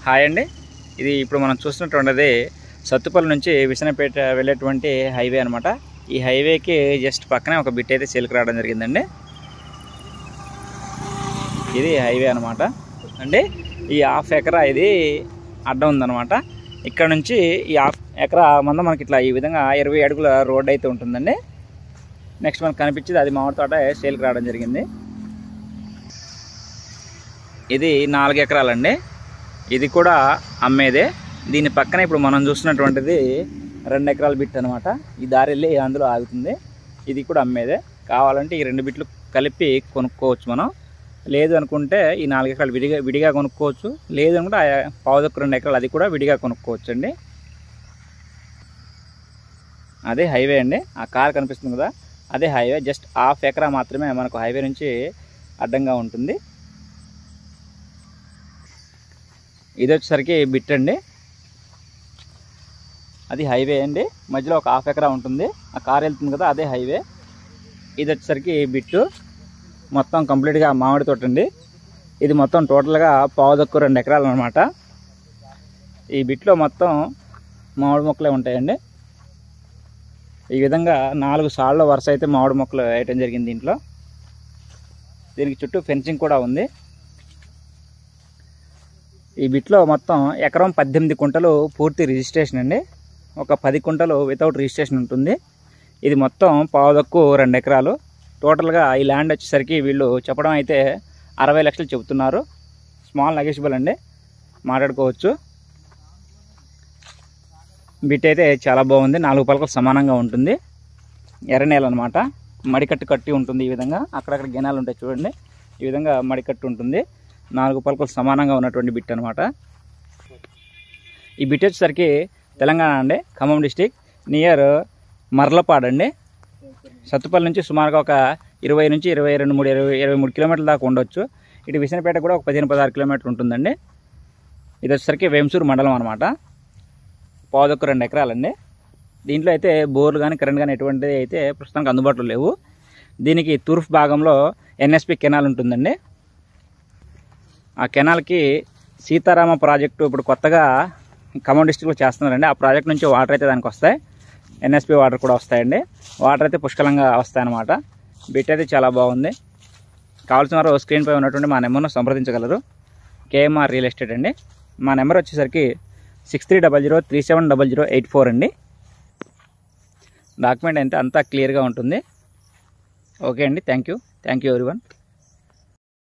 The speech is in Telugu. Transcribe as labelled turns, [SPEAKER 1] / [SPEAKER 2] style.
[SPEAKER 1] హాయ్ అండి. ఇది ఇప్పుడు మనం చూస్తున్నటువంటిది సత్తుపల్లి నుంచి విసనపేట వెళ్ళేటువంటి హైవే అనమాట. ఈ హైవేకి జస్ట్ పక్కనే ఒక బిట్ అయితే సేల్కి రావడం జరిగిందండి. ఇది హైవే అనమాట అండి. ఈ హాఫ్ ఎకరా ఇది అడ్డం ఉందన్నమాట. ఇక్కడ నుంచి ఈ హాఫ్ ఎకరా మంద మనకి ఇట్లా ఈ విధంగా 20 అడుగుల రోడ్ అయితే ఉంటుందండి. నెక్స్ట్ మనకు కనిపించేది అది మామిడి తోట సేల్కి రావడం జరిగింది. ఇది 4 ఎకరాలండి. ఇది కూడా అమ్మేదే. దీని పక్కన ఇప్పుడు మనం చూస్తున్నటువంటిది 2 ఎకరాల బిట్ అనమాట. ఈ దారి వెళ్ళి అందులో ఆగుతుంది. ఇది కూడా అమ్మేదే. కావాలంటే ఈ 2 బిట్లు కలిపి కొనుక్కోవచ్చు మనం. లేదు అనుకుంటే ఈ 4 ఎకరాలు విడిగా కొనుక్కోవచ్చు. లేదు అనుకుంటే పావుదొక్క 2 ఎకరాలు అది కూడా విడిగా కొనుక్కోవచ్చు అండి. అదే హైవే అండి. ఆ కార్ కనిపిస్తుంది కదా, అదే హైవే. జస్ట్ హాఫ్ ఎకరా మాత్రమే మనకు హైవే నుంచి అడ్డంగా ఉంటుంది. ఇది వచ్చేసరికి బిట్ అండి. అది హైవే అండి. మధ్యలో ఒక హాఫ్ ఎకరా ఉంటుంది. ఆ కార్ వెళ్తుంది కదా, అదే హైవే. ఇది వచ్చేసరికి బిట్టు మొత్తం కంప్లీట్గా మామిడి తోట అండి. ఇది మొత్తం టోటల్గా పావుదొక్కు 2 ఎకరాలు అనమాట. ఈ బిట్లో మొత్తం మామిడి మొక్కలే ఉంటాయండి. ఈ విధంగా 4 సార్లు వరుస అయితే మామిడి మొక్కలు వేయటం జరిగింది దీంట్లో. దీనికి చుట్టూ ఫెన్సింగ్ కూడా ఉంది. ఈ బిట్లో మొత్తం ఎకరం 18 కుంటలు పూర్తి రిజిస్ట్రేషన్ అండి. ఒక 10 కుంటలు వితౌట్ రిజిస్ట్రేషన్ ఉంటుంది. ఇది మొత్తం పావుదొక్కు 2 ఎకరాలు. టోటల్గా ఈ ల్యాండ్ వచ్చేసరికి వీళ్ళు చెప్పడం అయితే 60 లక్షలు చెబుతున్నారు. స్మాల్ నెగోషియబుల్ అండి, మాట్లాడుకోవచ్చు. బిట్ అయితే చాలా బాగుంది. 4 పలకలు సమానంగా ఉంటుంది. ఎర్ర నేల అనమాట. మడికట్టు కట్టి ఉంటుంది. ఈ విధంగా అక్కడక్కడ గెనాలు ఉంటాయి చూడండి. ఈ విధంగా మడికట్టు ఉంటుంది. 4 పలకలు సమానంగా ఉన్నటువంటి బిట్ అనమాట. ఈ బిట్ వచ్చేసరికి తెలంగాణ అండి, ఖమ్మం డిస్టిక్, నియర్ మర్లపాడు అండి. సత్తుపల్లి నుంచి సుమారుగా ఒక 20 నుంచి 23 కిలోమీటర్ల దాకా ఉండొచ్చు. ఇటు విసనపేట కూడా ఒక 15-16 కిలోమీటర్లు ఉంటుందండి. ఇది వచ్చేసరికి వేంసూరు మండలం అనమాట. పావుదొక్కు 2 ఎకరాలండి. దీంట్లో అయితే బోర్లు కానీ కరెంట్ కానీ ఎటువంటిది అయితే ప్రస్తుతానికి అందుబాటులో లేవు. దీనికి తూర్పు భాగంలో ఎన్ఎస్పి కెనాల్ ఉంటుందండి. ఆ కెనాల్కి సీతారామ ప్రాజెక్టు ఇప్పుడు కొత్తగా ఖమ్మం డిస్ట్రిక్ట్లో చేస్తున్నారండి. ఆ ప్రాజెక్ట్ నుంచి వాటర్ అయితే దానికి వస్తాయి. ఎన్ఎస్పి వాటర్ కూడా వస్తాయండి. వాటర్ అయితే పుష్కలంగా వస్తాయన్నమాట. బిట్ అయితే చాలా బాగుంది. కావాల్సిన వారు స్క్రీన్పై ఉన్నటువంటి మా నెంబర్ను సంప్రదించగలరు. కేఎంఆర్ రియల్ ఎస్టేట్ అండి. మా నెంబర్ వచ్చేసరికి 6300370084 అండి. డాక్యుమెంట్ అయితే అంతా క్లియర్గా ఉంటుంది. ఓకే అండి. Thank you everyone.